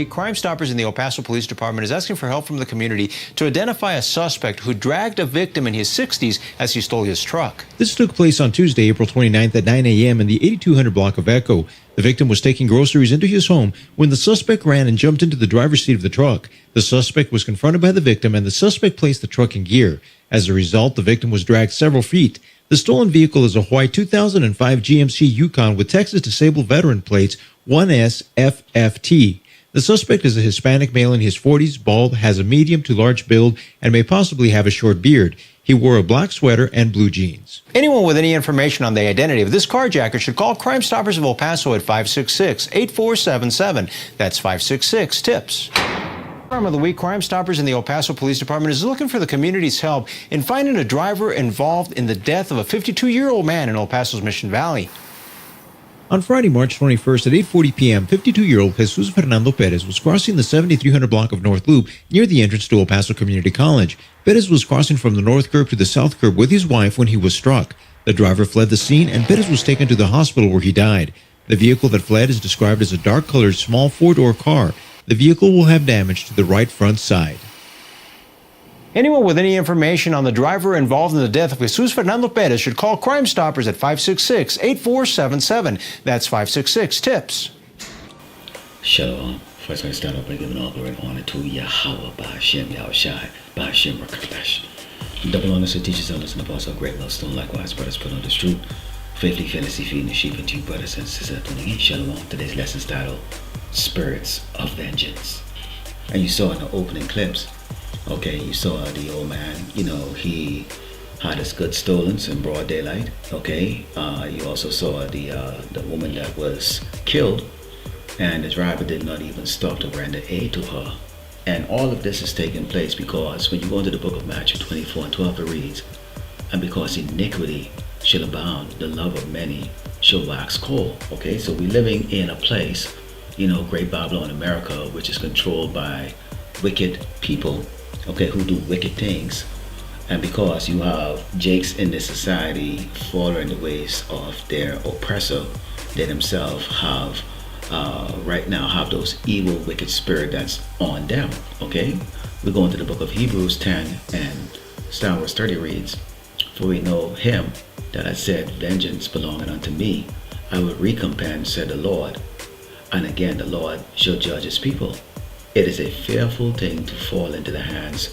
week, Crime Stoppers in the El Paso Police Department is asking for help from the community to identify a suspect who dragged a victim in his 60s as he stole his truck. This took place on Tuesday, April 29th at 9 a.m. in the 8200 block of Echo. The victim was taking groceries into his home when the suspect ran and jumped into the driver's seat of the truck. The suspect was confronted by the victim, and the suspect placed the truck in gear. As a result, the victim was dragged several feet. The stolen vehicle is a white 2005 GMC Yukon with Texas Disabled Veteran plates 1SFFT. The suspect is a Hispanic male in his 40s, bald, has a medium to large build, and may possibly have a short beard. He wore a black sweater and blue jeans. Anyone with any information on the identity of this carjacker should call Crime Stoppers of El Paso at 566-8477. That's 566-TIPS. Crime of the Week, Crime Stoppers in the El Paso Police Department is looking for the community's help in finding a driver involved in the death of a 52-year-old man in El Paso's Mission Valley. On Friday, March 21st at 8:40 p.m., 52-year-old Jesus Fernando Perez was crossing the 7300 block of North Loop near the entrance to El Paso Community College. Perez was crossing from the north curb to the south curb with his wife when he was struck. The driver fled the scene, and Perez was taken to the hospital where he died. The vehicle that fled is described as a dark-colored small four-door car. The vehicle will have damage to the right front side. Anyone with any information on the driver involved in the death of Jesus Fernando Perez should call Crime Stoppers at 566-8477. That's 566-TIPS. Shalom. First, I start off by giving all glory and honor to Yahweh, Ba'ashem, Yahushai, Ba'ashem, Rakabash. Double honors to teachers, elders, and apostles, great millstone. Likewise, brothers, put on this truth. Faithfully, fantasy, feeding the sheep, and to you, brothers and sisters, tuning in. Shalom. Today's lesson is titled Spirits of Vengeance. And you saw in the opening clips, okay, you saw the old man, he had his goods stolen in broad daylight, okay. You also saw the woman that was killed, and the driver did not even stop to render aid to her. And all of this is taking place because when you go into the book of Matthew 24:12, it reads, and because iniquity shall abound, the love of many shall wax cold. Okay, so we're living in a place, Great Babylon, America, which is controlled by wicked people, okay, who do wicked things. And because you have jakes in this society following the ways of their oppressor, they themselves have right now have those evil, wicked spirit that's on them. Okay, we go into the book of Hebrews 10 and verse 30 reads, for we know him that had said, vengeance belongeth unto me, I will recompense, said the Lord. And again, the Lord shall judge his people. It is a fearful thing to fall into the hands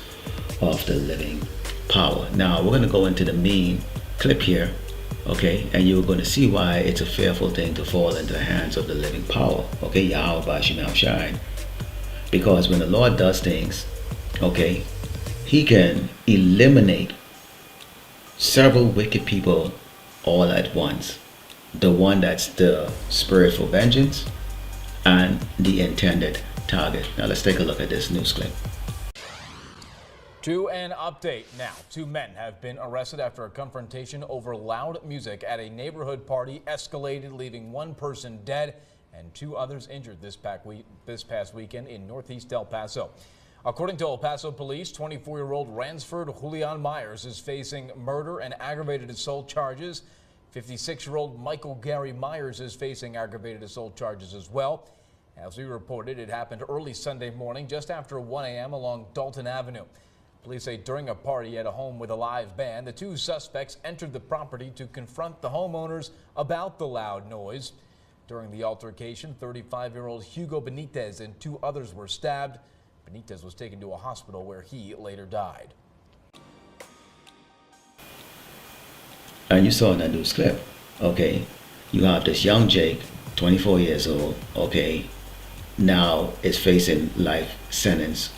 of the living power. Now, we're going to go into the main clip here, okay? And you're going to see why it's a fearful thing to fall into the hands of the living power, okay? Yahweh Ba'ashem Shine. Because when the Lord does things, okay, he can eliminate several wicked people all at once. The one that's the spirit for vengeance and the intended target. Now let's take a look at this news clip. To an update now, 2 men have been arrested after a confrontation over loud music at a neighborhood party escalated, leaving 1 person dead and 2 others injured this past weekend in northeast El Paso. According to El Paso police, 24-year-old Ransford Julian Myers is facing murder and aggravated assault charges. 56-year-old Michael Gary Myers is facing aggravated assault charges as well. As we reported, it happened early Sunday morning, just after 1 a.m. along Dalton Avenue. Police say during a party at a home with a live band, the 2 suspects entered the property to confront the homeowners about the loud noise. During the altercation, 35-year-old Hugo Benitez and 2 others were stabbed. Benitez was taken to a hospital where he later died. And you saw in that news clip, okay, you have this young Jake, 24 years old, okay, now is facing life sentence,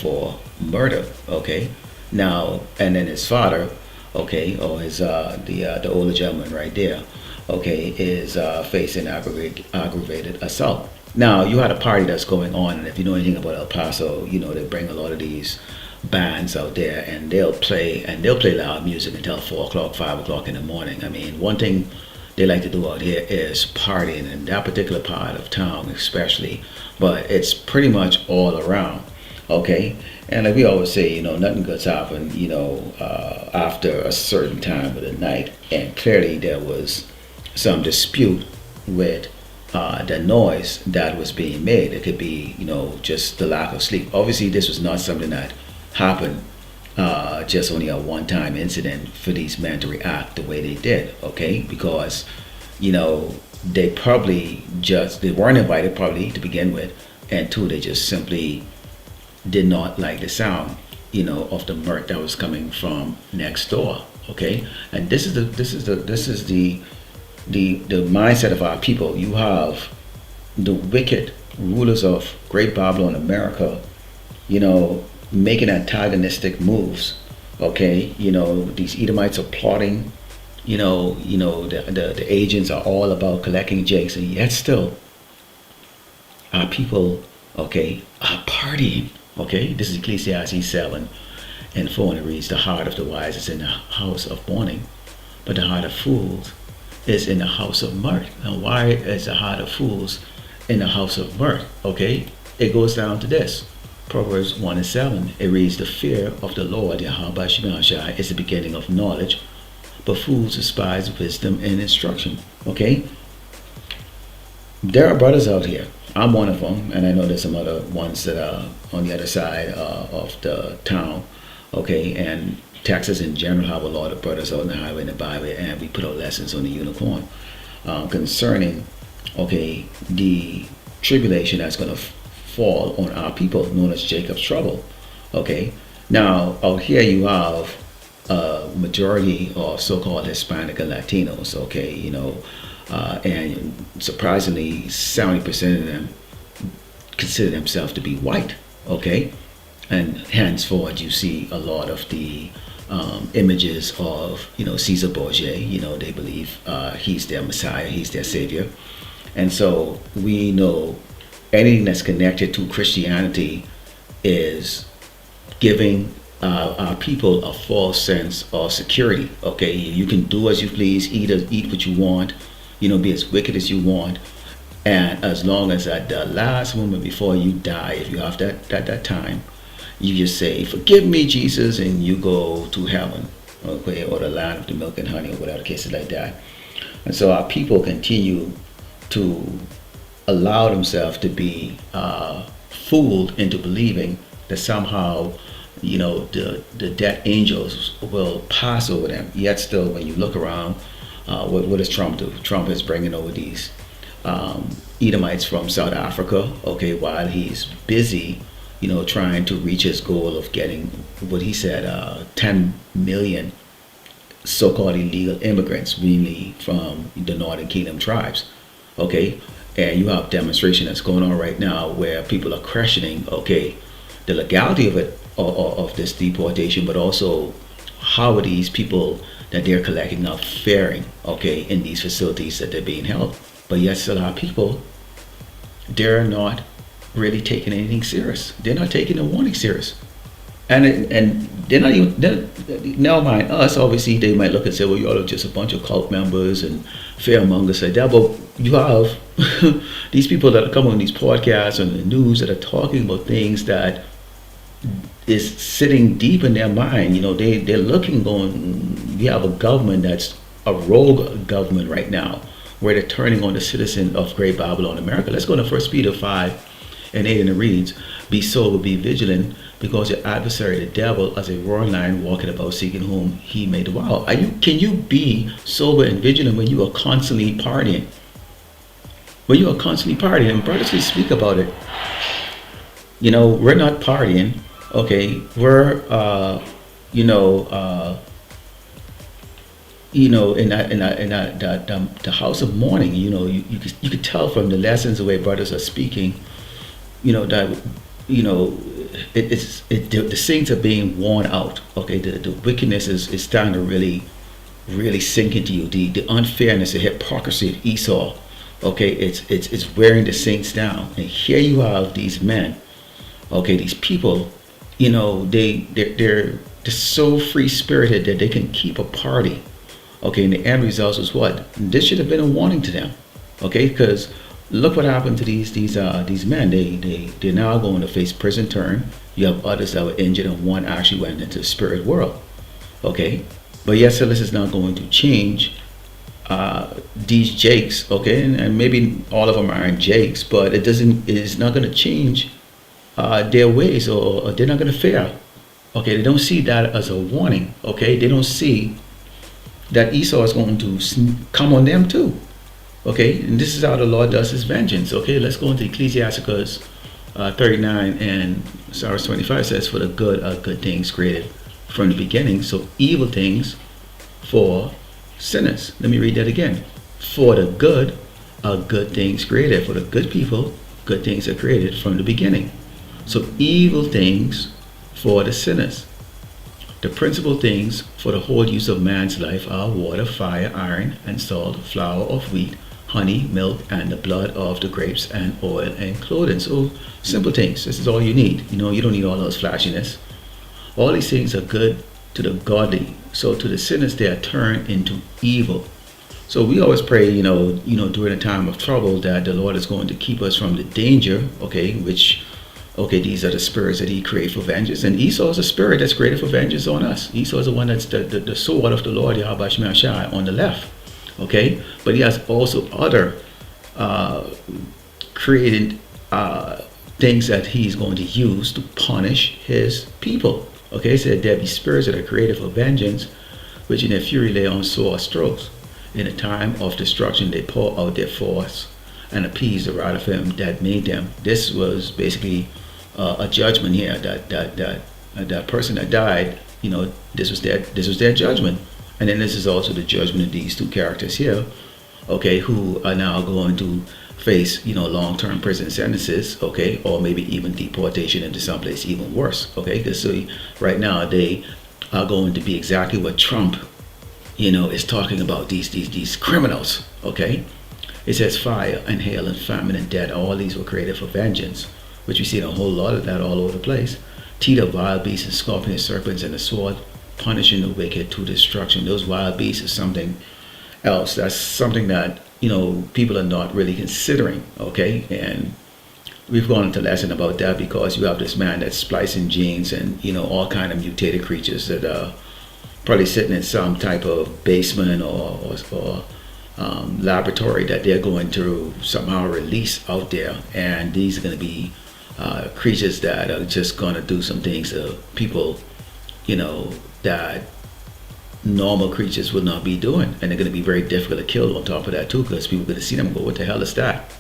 for murder, okay. Now, and then his father, okay, or his the older gentleman right there, okay, is facing aggravated assault. Now, you had a party that's going on, and if you know anything about El Paso, they bring a lot of these bands out there, and they'll play loud music until 4 o'clock, 5 o'clock in the morning. I mean, one thing they like to do out here is partying in that particular part of town especially, but it's pretty much all around, okay? And like we always say, nothing good's happen, after a certain time of the night. And clearly there was some dispute with the noise that was being made. It could be, just the lack of sleep. Obviously, this was not something that happened just only a one-time incident for these men to react the way they did, okay? Because, they probably they weren't invited probably to begin with, and two, they just simply did not like the sound, of the mirth that was coming from next door, okay? And this is the mindset of our people. You have the wicked rulers of Great Babylon, America, making antagonistic moves. Okay, these Edomites are plotting. The agents are all about collecting jakes, and yet still, our people, okay, are partying. Okay, this is Ecclesiastes 7:4, and it reads, "The heart of the wise is in the house of mourning, but the heart of fools is in the house of mirth." Now, why is the heart of fools in the house of mirth? Okay, it goes down to this. Proverbs 1:7. It reads, "The fear of the Lord, Yahweh Shem Shai, is the beginning of knowledge, but fools despise wisdom and instruction." Okay? There are brothers out here. I'm one of them, and I know there's some other ones that are on the other side of the town. Okay? And Texas in general have a lot of brothers out on the highway and the byway, and we put out lessons on the unicorn concerning, okay, the tribulation that's going to fall on our people, known as Jacob's trouble. Okay, now out here you have a majority of so-called Hispanic and Latinos. Okay, and surprisingly, 70% of them consider themselves to be white. Okay, and henceforth you see a lot of the images of Caesar Borgia. They believe he's their Messiah, he's their savior, and so we know anything that's connected to Christianity is giving our people a false sense of security. Okay, you can do as you please, eat what you want, be as wicked as you want, and as long as at the last moment before you die, if you have that time, you just say, "Forgive me, Jesus," and you go to heaven, okay, or the land of the milk and honey, or whatever the case is like that. And so our people continue to allow themselves to be fooled into believing that somehow, the death angels will pass over them. Yet still, when you look around, what does Trump do? Trump is bringing over these Edomites from South Africa, okay, while he's busy, trying to reach his goal of getting what he said, 10 million so-called illegal immigrants, mainly from the Northern Kingdom tribes, okay? And you have demonstration that's going on right now where people are questioning, okay, the legality of it, of this deportation, but also how are these people that they're collecting are faring, okay, in these facilities that they're being held. But yet still our people, they're not really taking anything serious. They're not taking the warning serious. And they're not even, never mind us, obviously they might look and say, well, y'all are just a bunch of cult members and fearmongers like that. But you have these people that are coming on these podcasts and the news that are talking about things that is sitting deep in their mind. They're looking, going, we have a government that's a rogue government right now, where they're turning on the citizen of Great Babylon, America. Let's go to 1 Peter 5:8, and it reads, "Be sober, be vigilant, because your adversary, the devil, as a roaring lion, walking about seeking whom he may devour." Can you be sober and vigilant when you are constantly partying? When you are constantly partying, and brothers, we speak about it. We're not partying, okay? We're, in the house of mourning. You could tell from the lessons the way brothers are speaking, that the saints are being worn out. Okay, the wickedness is starting to really sink into you. The unfairness, the hypocrisy of Esau. Okay, it's wearing the saints down. And here you have these men. Okay, these people. They're so free spirited that they can keep a party. Okay, and the end result is what? This should have been a warning to them. Okay, because look what happened to these men. They're now going to face prison term. You have others that were injured, and one actually went into the spirit world. Okay, but yes, so this is not going to change these Jakes, okay, and maybe all of them aren't Jakes, but it's not going to change their ways, or they're not going to fail. Okay, they don't see that as a warning. Okay, they don't see that Esau is going to come on them too. Okay, and this is how the Lord does his vengeance. Okay, let's go into Ecclesiasticus 39 and verse 25 says, "For the good are good things created from the beginning, so evil things for sinners." Let me read that again. For the good are good things created. For the good people, good things are created from the beginning. So evil things for the sinners. The principal things for the whole use of man's life are water, fire, iron, and salt, flour of wheat, honey, milk, and the blood of the grapes, and oil and clothing. So simple things. This is all you need. You don't need all those flashiness. All these things are good to the godly. So to the sinners, they are turned into evil. So we always pray, during a time of trouble, that the Lord is going to keep us from the danger, okay, these are the spirits that he created for vengeance. And Esau is a spirit that's created for vengeance on us. Esau is the one that's the sword of the Lord, Yahweh Shem Shai, on the left. Okay? But he has also other created things that he's going to use to punish his people. Okay? So there be spirits that are created for vengeance, which in their fury lay on sore strokes. In a time of destruction, they pour out their force and appease the wrath of him that made them. This was basically a judgment here, that person that died, this was their judgment. And then this is also the judgment of these two characters here, okay, who are now going to face, long-term prison sentences, okay, or maybe even deportation into someplace even worse, okay, because right now they are going to be exactly what Trump, is talking about, these criminals, okay. It says fire and hail and famine and death, all these were created for vengeance, which we see a whole lot of that all over the place. Teeth of wild beasts and scorpions, serpents, and the sword, punishing the wicked to destruction. Those wild beasts is something else. That's something that, people are not really considering, okay? And we've gone into lesson about that because you have this man that's splicing genes and, all kind of mutated creatures that are probably sitting in some type of basement or laboratory that they're going to somehow release out there, and these are going to be creatures that are just going to do some things to people, that normal creatures would not be doing, and they're going to be very difficult to kill on top of that too, because people are going to see them and go, what the hell is that?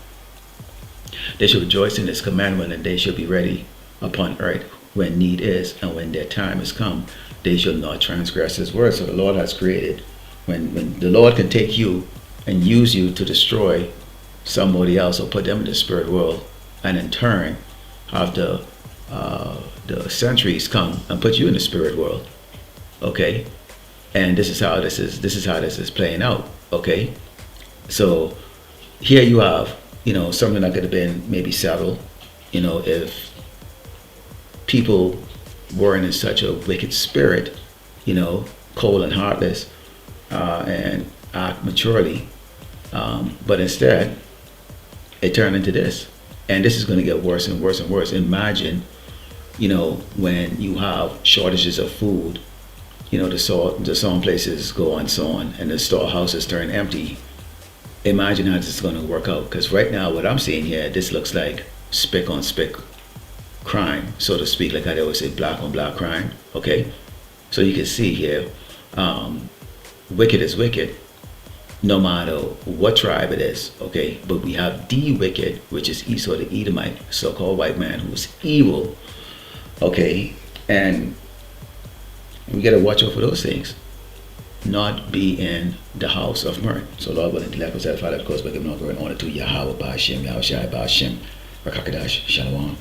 They should rejoice in this commandment, and they should be ready upon earth when need is, and when their time has come, they shall not transgress his word. So the Lord has created, when the Lord can take you and use you to destroy somebody else or put them in the spirit world, and in turn have the centuries come and put you in the spirit world, okay? And this is how this is playing out, okay? So here you have, something that could have been maybe settled, if people weren't in such a wicked spirit, cold and heartless, and act maturely. But instead, it turned into this. And this is going to get worse and worse and worse. Imagine, when you have shortages of food, the sewing places go on sewing and the storehouses turn empty. Imagine how this is going to work out. Because right now, what I'm seeing here, this looks like spick on spick crime, so to speak, like I always say, black on black crime, okay? So you can see here, wicked is wicked, no matter what tribe it is, okay? But we have the wicked, which is Esau the Edomite, so-called white man, who's evil, okay? And we got to watch out for those things, not be in the house of mirth. So Lord willing, the lack of Father, of course, by giving all glory and honor to Yahweh, Ba'ashem, Yahweh Shai, Ba'ashem, Rakakadash, Shalom.